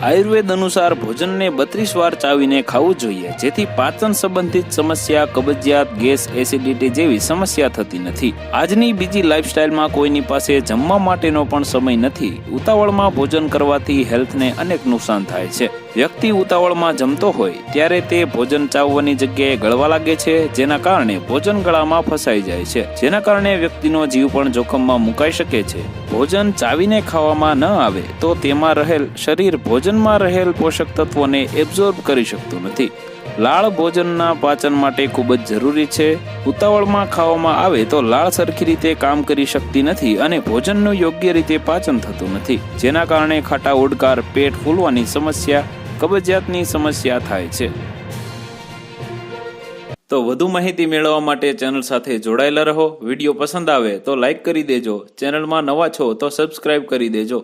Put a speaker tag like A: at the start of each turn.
A: આયુર્વેદ અનુસાર ભોજનને 32 વાર ચાવીને ખાવું જોઈએ, જેથી પાચન સંબંધિત સમસ્યા, કબજિયાત, ગેસ, એસિડિટી જેવી સમસ્યા થતી નથી. આજની બીજી લાઈફસ્ટાઈલમાં કોઈની પાસે જમવા માટેનો પણ સમય નથી. ઉતાવળમાં ભોજન કરવાથી હેલ્થને અનેક નુકસાન થાય છે. વ્યક્તિ ઉતાવળમાં જમતો હોય ત્યારે તે ભોજન ચાવવાની જગ્યાએ ગળવા લાગે છે, જેના કારણે ભોજન ગળામાં ફસાઈ જાય છે, જેના કારણે વ્યક્તિનો જીવ પણ જોખમમાં મુકાઈ શકે છે. ભોજન ચાવીને ખાવામાં ન આવે તો તેમાં રહેલ શરીર ભોજનમાં રહેલ પોષક તત્વોને એબ્ઝોર્બ કરી શકતું નથી. લાળ ભોજનના પાચન માટે ખૂબ જ જરૂરી છે. ઉતાવળમાં ખાવામાં આવે તો લાળ સરખી રીતે કામ કરી શકતી નથી અને ભોજનનું યોગ્ય રીતે પાચન થતું નથી, જેના કારણે ખાટા ઓડકાર, પેટ ફૂલવાની સમસ્યા, કબજિયાતની સમસ્યા થાય છે. તો વધુ માહિતી મેળવવા માટે ચેનલ સાથે જોડાયેલા રહો. વિડીયો પસંદ આવે તો લાઈક કરી દેજો. ચેનલમાં નવા છો તો સબસ્ક્રાઇબ કરી દેજો.